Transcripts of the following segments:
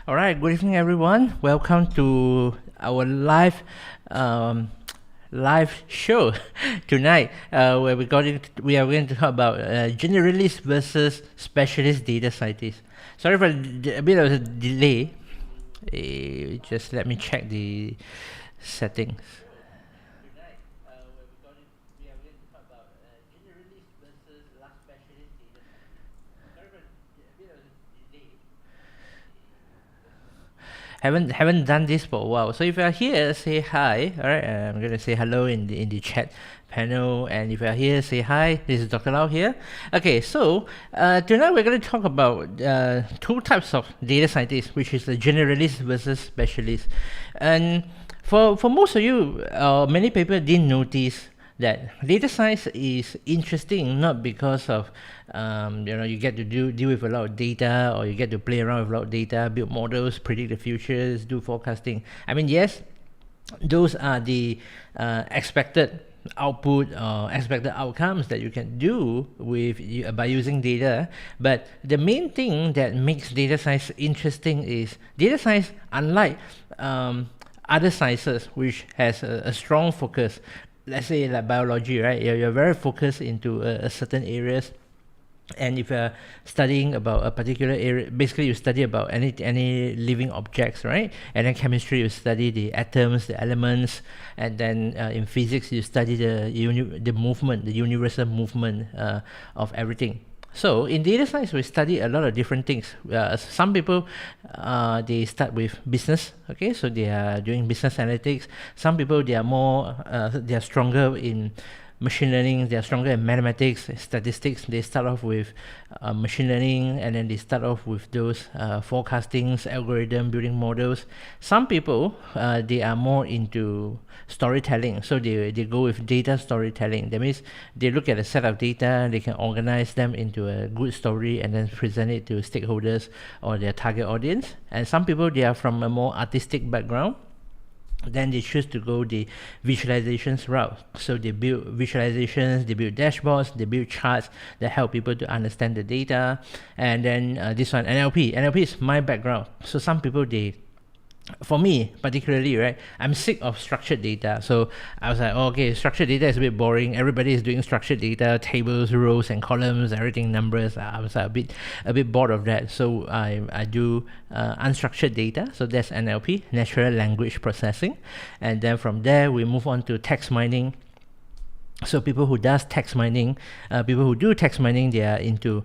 All right, good evening, everyone. Welcome to our um, live show tonight, where we are going to talk about generalist versus specialist data scientists. Sorry for a bit of a delay. Just let me check the settings. Haven't done this for a while. So if you are here, say hi. All right, I'm gonna say hello in the chat panel. And if you are here, say hi. This is Dr. Lau here. Okay, so tonight we're gonna talk about two types of data scientists, which is the generalist versus specialist. And for most of you, many people didn't notice that data science is interesting not because of you get to deal with a lot of data, or you get to play around with a lot of data, build models, predict the futures, do forecasting. I mean, yes, those are the expected output or expected outcomes that you can do by using data. But the main thing that makes data science interesting is data science, unlike other sciences which has a strong focus, let's say like biology, right? You're very focused into a certain areas. And if you're studying about a particular area, basically you study about any living objects, right? And then chemistry, you study the atoms, the elements. And then in physics, you study the movement, the universal movement of everything. So in data science, we study a lot of different things. Some people, they start with business. Okay, so they are doing business analytics. Some people, they are stronger in machine learning. They are stronger in mathematics, statistics. They start off with machine learning, and then they start off with those forecastings, algorithm, building models. Some people, they are more into storytelling, so they go with data storytelling. That means they look at a set of data, they can organize them into a good story and then present it to stakeholders or their target audience. And some people, they are from a more artistic background, then they choose to go the visualizations route. So they build visualizations, they build dashboards, they build charts that help people to understand the data. And then this one, NLP is my background. So some people, for me particularly, right, I'm sick of structured data. So I was like, okay, structured data is a bit boring. Everybody is doing structured data, tables, rows and columns, everything numbers. I was a bit bored of that. So I do unstructured data. So that's NLP, natural language processing. And then from there we move on to text mining. So people who do text mining, they are into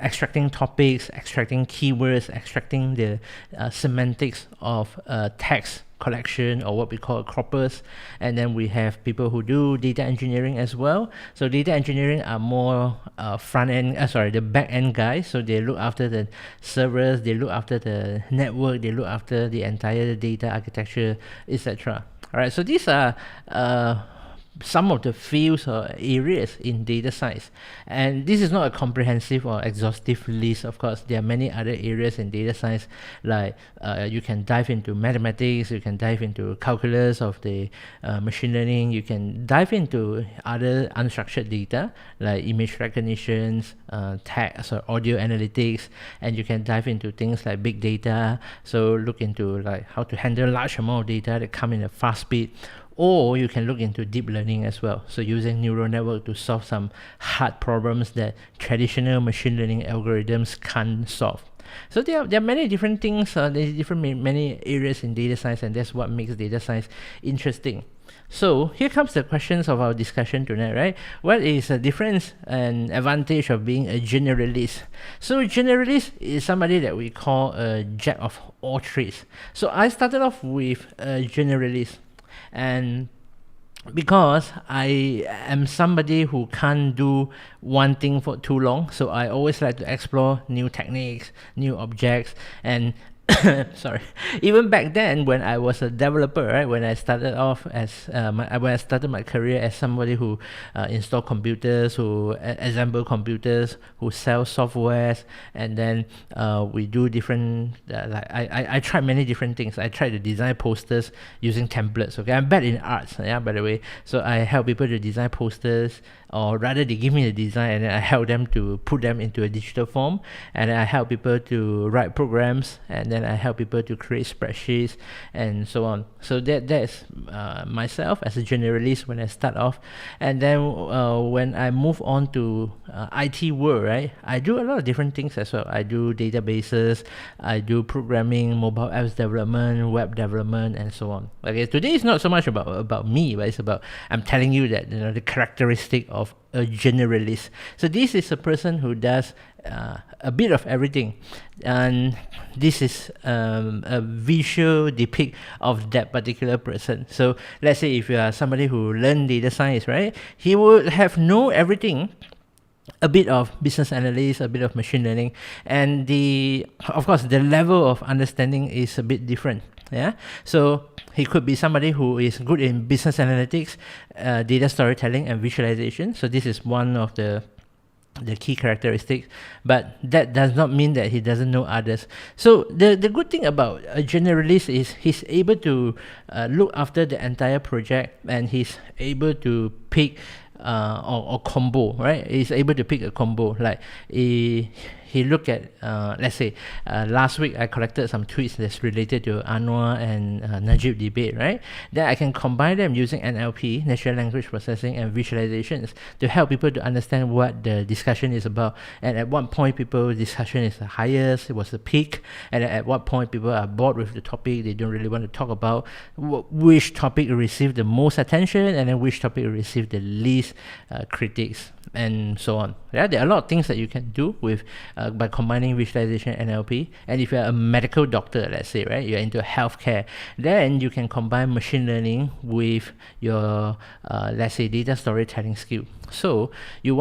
extracting topics, extracting keywords, extracting the semantics of text collection, or what we call corpus. And then we have people who do data engineering as well. So data engineering are more the back end guys. So they look after the servers, they look after the network, they look after the entire data architecture, etc. All right, so these are some of the fields or areas in data science. And this is not a comprehensive or exhaustive list. Of course, there are many other areas in data science, like you can dive into mathematics, you can dive into calculus of the machine learning, you can dive into other unstructured data like image recognitions, text or audio analytics, and you can dive into things like big data. So look into like how to handle large amount of data that come in a fast speed. Or you can look into deep learning as well. So using neural network to solve some hard problems that traditional machine learning algorithms can't solve. So there are many different things, many areas in data science, and that's what makes data science interesting. So here comes the questions of our discussion tonight, right? What is the difference and advantage of being a generalist? So generalist is somebody that we call a jack of all trades. So I started off with a generalist. And because I am somebody who can't do one thing for too long, so I always like to explore new techniques, new objects. And sorry, even back then when I was a developer, right, when I started off as when I started my career as somebody who install computers, who assemble computers, who sell softwares, and then we do different I tried many different things. I tried to design posters using templates. Okay, I'm bad in arts, yeah, by the way. So I help people to design posters, or rather they give me the design and then I help them to put them into a digital form, and then I help people to write programs, and then and I help people to create spreadsheets and so on. So that's myself as a generalist when I start off. And then when I move on to IT world, right, I do a lot of different things as well. I do databases, I do programming, mobile apps development, web development, and so on. Okay, today is not so much about me, but it's about, I'm telling you that, you know, the characteristic of a generalist. So this is a person who does a bit of everything, and this is a visual depict of that particular person. So let's say if you are somebody who learned data science, right, he would have know everything, a bit of business analyst, a bit of machine learning, and of course the level of understanding is a bit different. Yeah, so he could be somebody who is good in business analytics, data storytelling, and visualization. So this is one of the key characteristics, but that does not mean that he doesn't know others. So the good thing about a generalist is he's able to look after the entire project, and he's able to pick or combo, right? He's able to pick a combo. Like he looked at, let's say, last week I collected some tweets that's related to Anwar and Najib debate, right? Then I can combine them using NLP, natural language processing, and visualizations to help people to understand what the discussion is about. And at what point people's discussion is the highest, it was the peak, and at what point people are bored with the topic, they don't really want to talk about which topic received the most attention, and then which topic received the least critiques, and so on. Yeah, there are a lot of things that you can do with by combining visualization and NLP. And if you're a medical doctor, let's say, right, you're into healthcare, then you can combine machine learning with your let's say data storytelling skill. So you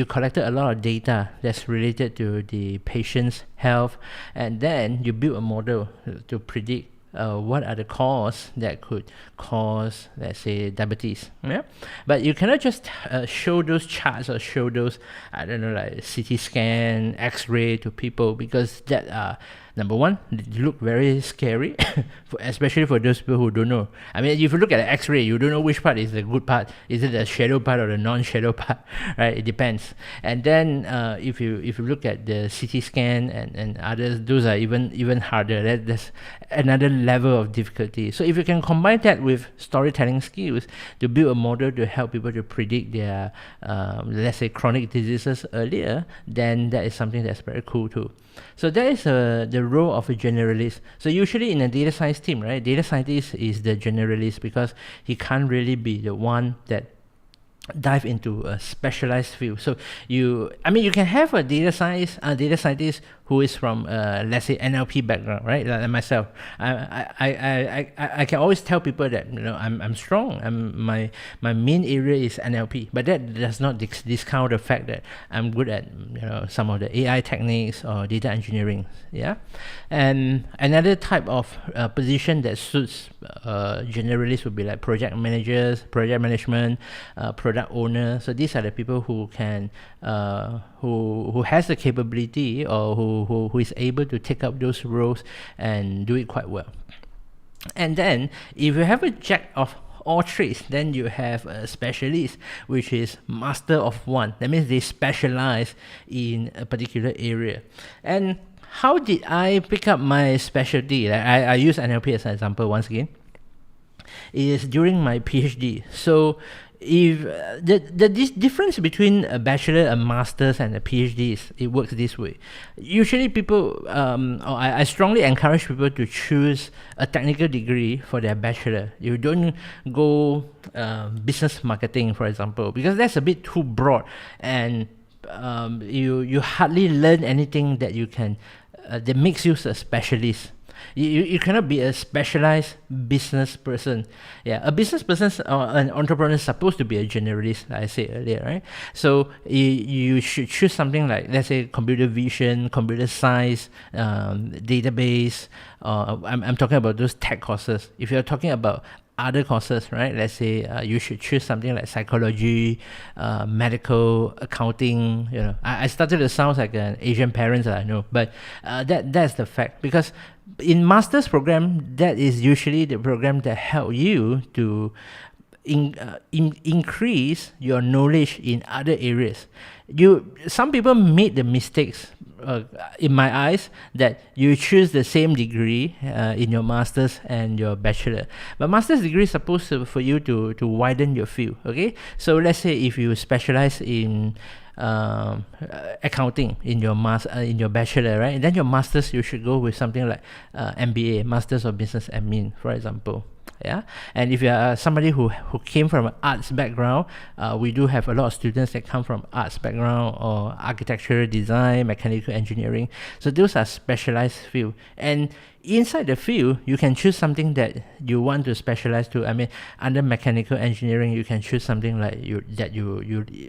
collected a lot of data that's related to the patient's health, and then you build a model to predict what are the causes that could cause, let's say, diabetes. Yeah, but you cannot just show those charts or show those, I don't know, like CT scan, X-ray to people, because that number one, they look very scary, especially for those people who don't know. I mean, if you look at an X-ray, you don't know which part is the good part. Is it the shadow part or the non-shadow part? Right? It depends. And then if you look at the CT scan and others, those are even harder. That's another level of difficulty. So if you can combine that with storytelling skills to build a model to help people to predict their let's say chronic diseases earlier, then that is something that's very cool too. So that is the role of a generalist. So usually in a data science team, right, data scientist is the generalist because he can't really be the one that dive into a specialized field. So you can have a data scientist who is from let's say NLP background, right? Like myself, I can always tell people that, you know, I'm strong. My main area is NLP, but that does not discount the fact that I'm good at, you know, some of the AI techniques or data engineering. Yeah, and another type of position that suits generalists would be like project managers, project management, product owner. So these are the people who can who has the capability, or who is able to take up those roles and do it quite well. And then if you have a jack of all trades, then you have a specialist, which is master of one. That means they specialize in a particular area. And how did I pick up my specialty? I use NLP as an example once again. It is during my PhD. So if this difference between a bachelor, a master's, and a PhD it works this way. Usually people, I strongly encourage people to choose a technical degree for their bachelor. You don't go business marketing, for example, because that's a bit too broad, and you hardly learn anything that you can that makes you a specialist. You cannot be a specialized business person. Yeah, a business person or an entrepreneur is supposed to be a generalist, like I said earlier, right? So you should choose something like, let's say, computer vision, computer science, database. I'm talking about those tech courses. If you're talking about other courses, right? Let's say you should choose something like psychology, medical, accounting. You know, I started to sound like an Asian parent, I know, but that's the fact. Because in master's program, that is usually the program that help you to increase your knowledge in other areas. Some people made the mistakes in my eyes, that you choose the same degree in your master's and your bachelor. But master's degree is supposed for you to widen your field. Okay, so let's say if you specialize in accounting in your bachelor, right? Then your masters, you should go with something like MBA, Masters of Business Admin, for example. Yeah, and if you are somebody who came from an arts background, we do have a lot of students that come from arts background or architectural design, mechanical engineering. So those are specialized field, and inside the field you can choose something that you want to specialize to. I mean, under mechanical engineering, you can choose something like you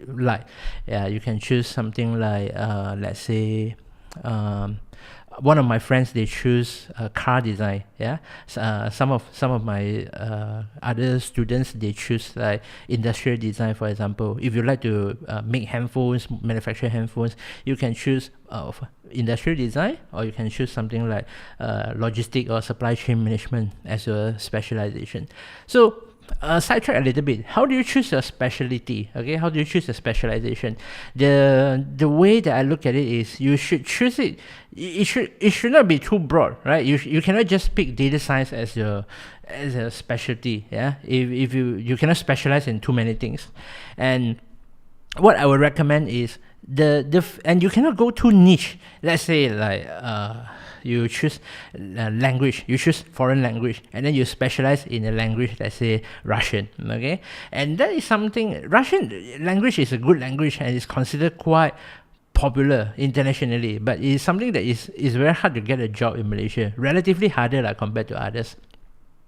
like. Yeah, you can choose something like let's say one of my friends, they choose car design. Yeah, some of my other students, they choose like industrial design, for example. If you like to make handphones, manufacture handphones, you can choose industrial design, or you can choose something like logistic or supply chain management as your specialization. So sidetrack a little bit. How do you choose your specialty? Okay, how do you choose your specialization? The way that I look at it is, you should choose it. It should not be too broad, right? You cannot just pick data science as a specialty. Yeah, if you cannot specialize in too many things. And what I would recommend is and you cannot go too niche. Let's say like you choose language, you choose foreign language, and then you specialize in a language, let's say Russian. Okay, and that is something. Russian language is a good language and is considered quite popular internationally, but it is something that is very hard to get a job in Malaysia, relatively harder compared to others.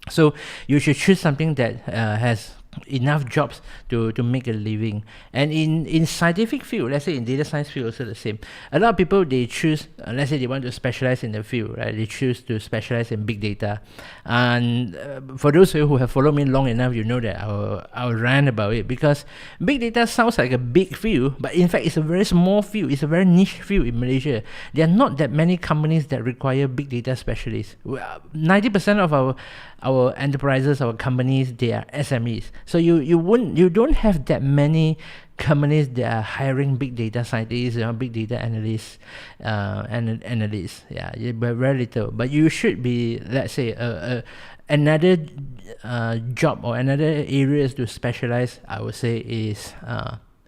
So you should choose something that has enough jobs to make a living. And in scientific field, let's say in data science field, also the same. A lot of people, they choose, let's say they want to specialize in the field, right? They choose to specialize in big data. And for those of you who have followed me long enough, you know that I'll rant about it, because big data sounds like a big field, but in fact it's a very small field. It's a very niche field in Malaysia. There are not that many companies that require big data specialists. 90% of our enterprises, our companies, they are SMEs. So you don't have that many companies that are hiring big data scientists or big data analysts, analysts. Yeah, very little. But you should be, let's say, another job or another areas to specialize, I would say, is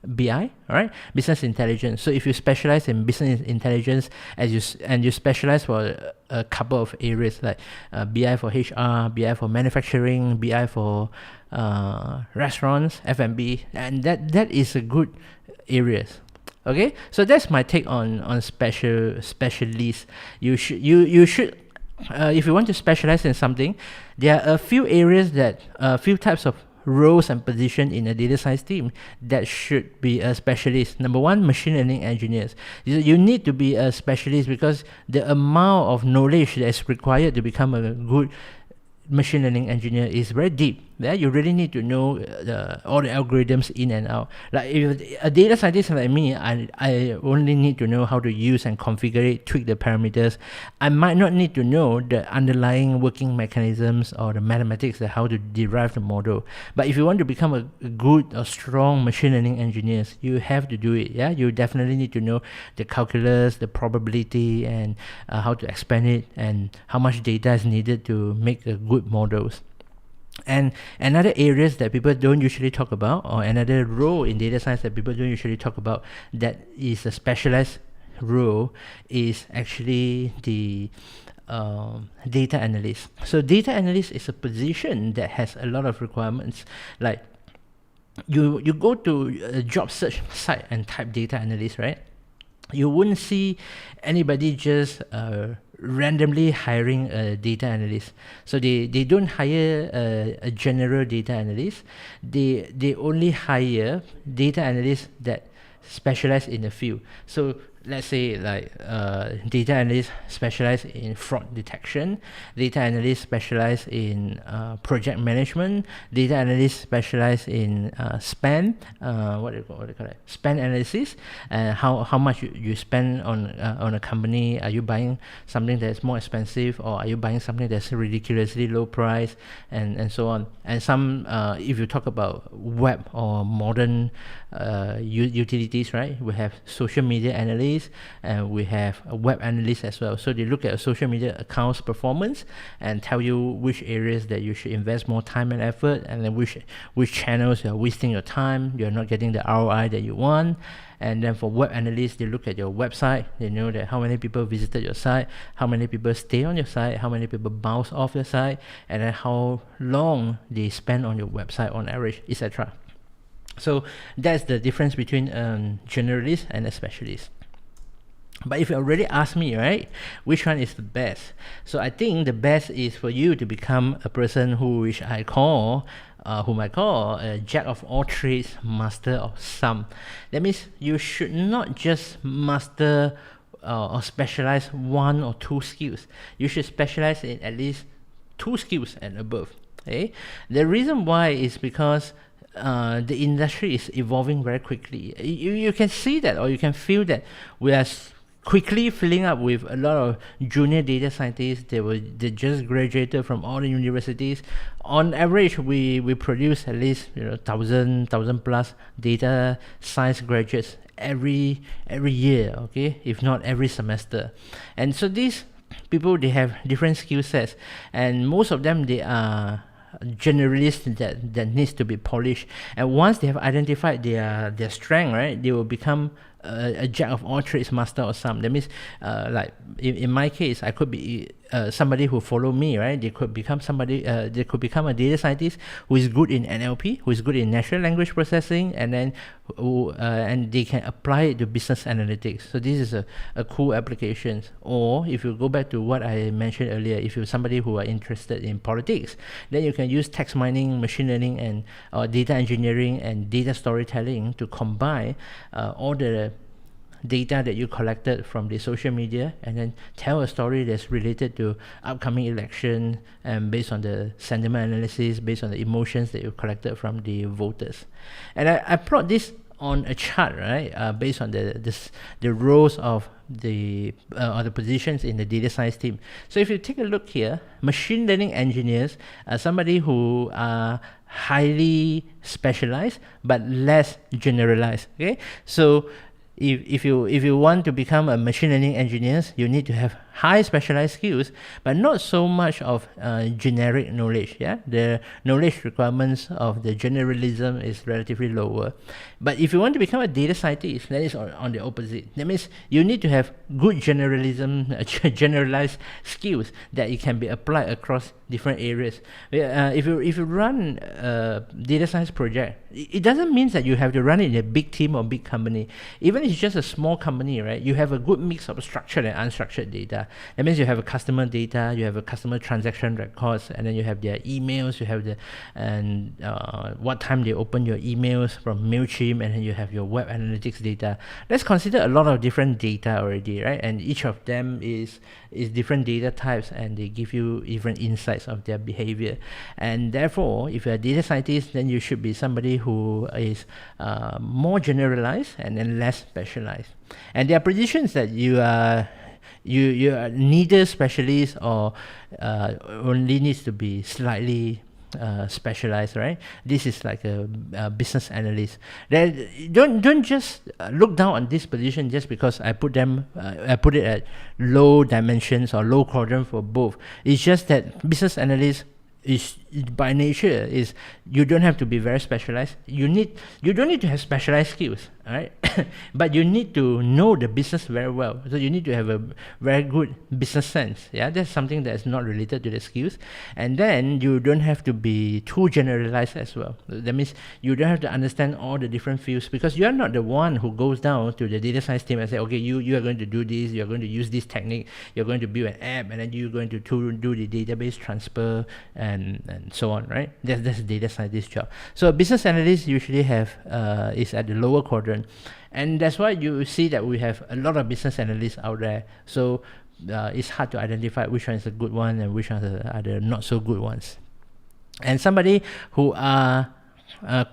BI, all right, business intelligence. So if you specialize in business intelligence, and you specialize for a couple of areas, like BI for HR, BI for manufacturing, BI for restaurants, F&B, and that is a good areas. Okay, so that's my take on specialists. You should if you want to specialize in something, there are a few areas that few types of roles and position in a data science team that should be a specialist. Number one, machine learning engineers. You need to be a specialist, because the amount of knowledge that's required to become a good machine learning engineer is very deep. Yeah, you really need to know all the algorithms in and out. Like if a data scientist like me, I only need to know how to use and configure it, tweak the parameters. I might not need to know the underlying working mechanisms or the mathematics, how to derive the model. But if you want to become a good or strong machine learning engineer, you have to do it. Yeah, you definitely need to know the calculus, the probability, and how to expand it, and how much data is needed to make a good models. And another areas that people don't usually talk about, or another role in data science that people don't usually talk about, that is a specialized role, is actually the data analyst. So data analyst is a position that has a lot of requirements. Like you go to a job search site and type data analyst, right? You wouldn't see anybody just randomly hiring a data analyst. So they don't hire a general data analyst. They only hire data analysts that specialize in the field. So let's say like data analysts specialize in fraud detection, data analysts specialize in project management, data analysts specialize in spend, what do you call it? Spend analysis, and how much you spend on a company. Are you buying something that's more expensive, or are you buying something that's ridiculously low price, and so on. And some if you talk about web or modern utilities, right, we have social media analysts, analyst, and we have a web analyst as well. So they look at a social media account's performance and tell you which areas that you should invest more time and effort, and then which channels you're wasting your time, you're not getting the ROI that you want. And then for web analysts, they look at your website. They know that how many people visited your site, how many people stay on your site, how many people bounce off your site, and then how long they spend on your website on average, etc. So that's the difference between generalist and a specialist. But if you already ask me, right, which one is the best? So I think the best is for you to become a person whom I call a jack of all trades, master of some. That means you should not just master or specialize one or two skills. You should specialize in at least 2 skills and above. Okay? The reason why is because the industry is evolving very quickly. You can see that, or you can feel that we are quickly filling up with a lot of junior data scientists. They just graduated from all the universities. On average, we produce at least 1,000 plus data science graduates every year, okay, if not every semester. And so these people, they have different skill sets, and most of them, they are generalists that needs to be polished. And once they have identified their strength, right, they will become a jack of all trades, master of some. That means like in my case, I could be somebody who follow me, right? They could become somebody, they could become a data scientist who is good in NLP, who is good in natural language processing, and then and they can apply it to business analytics. So this is a cool application. Or if you go back to what I mentioned earlier, if you're somebody who are interested in politics, then you can use text mining, machine learning, and data engineering and data storytelling to combine all the data that you collected from the social media, and then tell a story that's related to upcoming election, and based on the sentiment analysis, based on the emotions that you collected from the voters. And I plot this on a chart, right, based on the roles of the positions in the data science team. So if you take a look here, machine learning engineers are somebody who are highly specialized but less generalized. Okay, so if you want to become a machine learning engineer, you need to have high specialized skills, but not so much of generic knowledge. Yeah, the knowledge requirements of the generalism is relatively lower. But if you want to become a data scientist, that is on the opposite. That means you need to have good generalized skills that it can be applied across different areas. If you run a data science project, it doesn't mean that you have to run it in a big team or big company. Even if it's just a small company, right, you have a good mix of structured and unstructured data. That means you have a customer data, you have a customer transaction records, and then you have their emails, you have what time they open your emails from MailChimp, and then you have your web analytics data. Let's consider a lot of different data already, right? And each of them is different data types, and they give you different insights of their behavior. And therefore, if you're a data scientist, then you should be somebody who is more generalized and then less specialized. And there are positions that you are neither specialist or only needs to be slightly specialized, right? This is like a business analyst. Don't just look down on this position just because I put it at low dimensions or low quadrant for both. It's just that business analyst is by nature is you don't have to be very specialized. You don't need to have specialized skills, right? But you need to know the business very well. So you need to have a very good business sense. Yeah, that's something that's not related to the skills. And then you don't have to be too generalized as well. That means you don't have to understand all the different fields, because you are not the one who goes down to the data science team and say, okay, you are going to do this, you are going to use this technique, you're going to build an app, and then you're going to do the database transfer and so on, right? That's a data scientist job. So a business analyst usually is at the lower quadrant, and that's why you see that we have a lot of business analysts out there. So it's hard to identify which one is a good one and which ones are the not so good ones. And somebody who are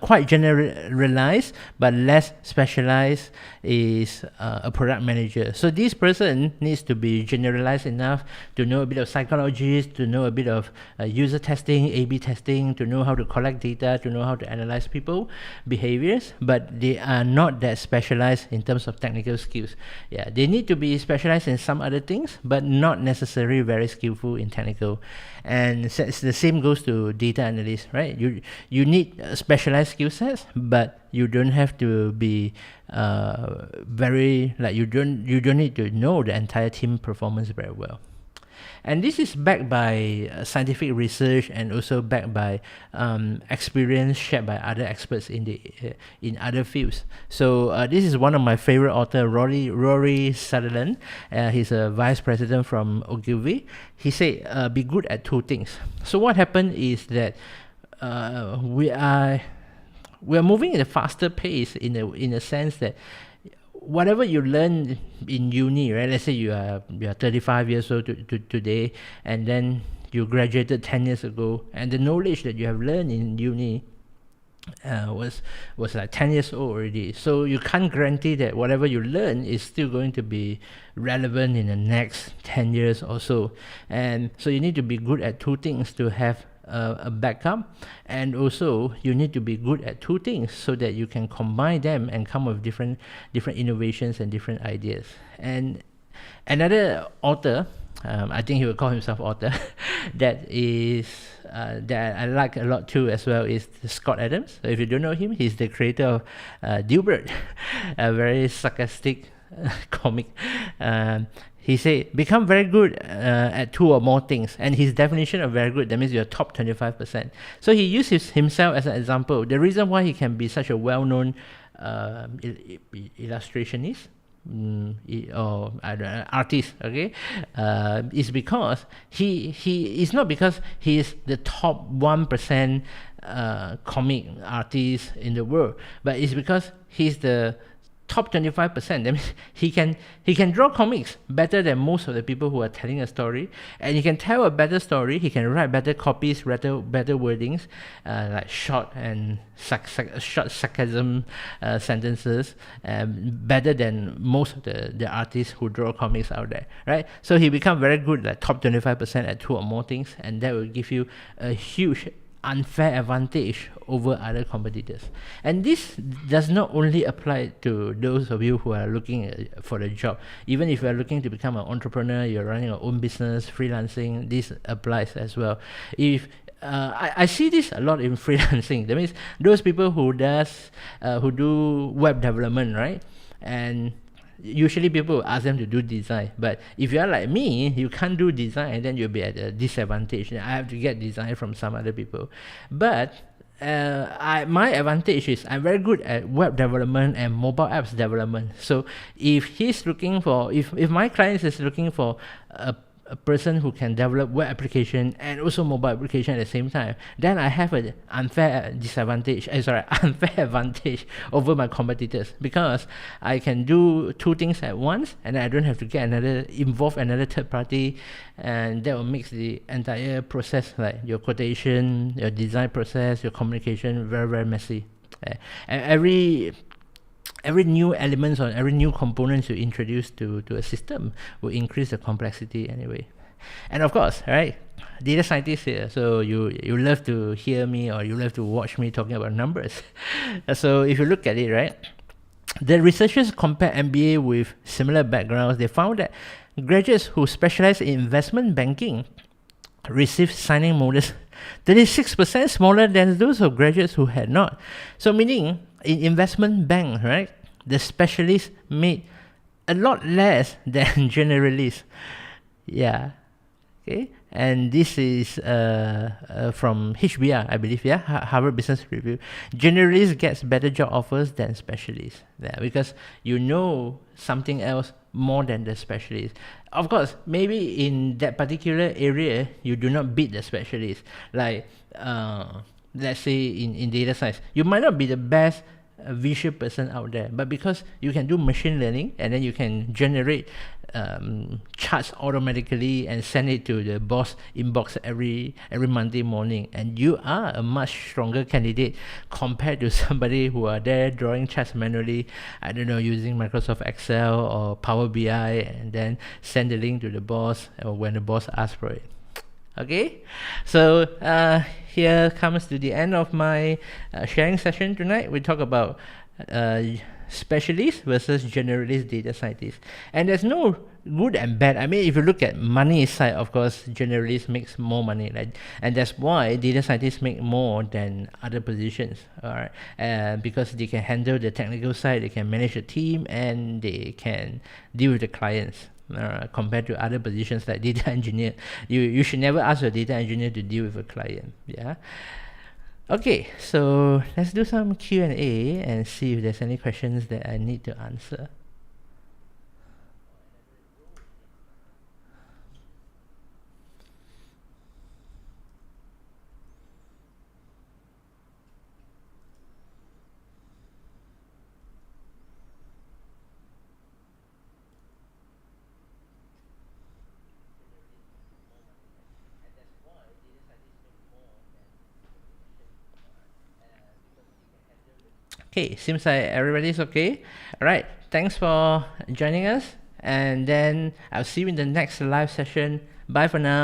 quite generalized but less specialized is a product manager. So this person needs to be generalized enough to know a bit of psychology, to know a bit of user testing, A/B testing, to know how to collect data, to know how to analyze people behaviors, but they are not that specialized in terms of technical skills. Yeah, they need to be specialized in some other things, but not necessarily very skillful in technical. And the same goes to data analysts, right? You need specialized skill sets, but you don't have to be very like you don't need to know the entire team performance very well. And this is backed by scientific research and also backed by experience shared by other experts in other fields. So this is one of my favorite authors, Rory Sutherland. He's a vice president from Ogilvy. He said, be good at two things. So what happened is that we are moving at a faster pace in a sense that whatever you learn in uni, right? Let's say you are 35 years old today, and then you graduated 10 years ago, and the knowledge that you have learned in uni was like 10 years old already. So you can't guarantee that whatever you learn is still going to be relevant in the next 10 years or so. And so you need to be good at two things to have a backup, and also you need to be good at two things so that you can combine them and come up with different innovations and different ideas. And another author, I think he will call himself author, that I like a lot too as well, is Scott Adams. So if you don't know him, he's the creator of Dilbert, a very sarcastic comic. He said, become very good at two or more things. And his definition of very good, that means you're top 25%. So he uses himself as an example. The reason why he can be such a well-known illustrationist, or I don't know, artist, okay, is because he is not because he is the top 1% comic artist in the world, but it's because he's the top 25%. That means he can draw comics better than most of the people who are telling a story, and he can tell a better story. He can write better copies, better wordings, like short sarcasm sentences, better than most of the artists who draw comics out there, right? So he become very good, like top 25% at two or more things, and that will give you a huge unfair advantage over other competitors. And this does not only apply to those of you who are looking for a job. Even if you are looking to become an entrepreneur, you're running your own business, freelancing, this applies as well. If I see this a lot in freelancing. That means those people who do web development, right? And usually people will ask them to do design, but if you are like me, you can't do design, then you'll be at a disadvantage. I have to get design from some other people. But my advantage is I'm very good at web development and mobile apps development. So if my client is looking for a person who can develop web application and also mobile application at the same time, then I have an unfair advantage over my competitors, because I can do two things at once, and I don't have to involve another third party, and that will make the entire process, like your quotation, your design process, your communication, very, very messy. And every new element or every new component you introduce to a system will increase the complexity anyway. And of course, right, data scientists here, so you love to hear me, or you love to watch me talking about numbers. So if you look at it, right, the researchers compared MBA with similar backgrounds. They found that graduates who specialize in investment banking received signing bonus 36% smaller than those of graduates who had not. So meaning, in investment bank, right, the specialists made a lot less than generalists. Yeah. Okay. And this is from HBR, I believe, yeah, Harvard Business Review. Generalists gets better job offers than specialists. Yeah, because you know something else more than the specialist. Of course, maybe in that particular area, you do not beat the specialist. Like, let's say in data science, you might not be the best a visual person out there, but because you can do machine learning and then you can generate charts automatically and send it to the boss inbox every Monday morning, and you are a much stronger candidate compared to somebody who are there drawing charts manually, I don't know, using Microsoft Excel or Power BI, and then send the link to the boss when the boss asks for it. Okay, so here comes to the end of my sharing session tonight. We talk about specialist versus generalist data scientist, and there's no good and bad. I mean, if you look at money side, of course generalist makes more money, right? And that's why data scientists make more than other positions. All right, because they can handle the technical side, they can manage the team, and they can deal with the clients. Compared to other positions like data engineer, you should never ask your data engineer to deal with a client. Yeah. Okay, so let's do some Q&A and see if there's any questions that I need to answer. Okay, seems like everybody's okay. All right, thanks for joining us, and then I'll see you in the next live session. Bye for now.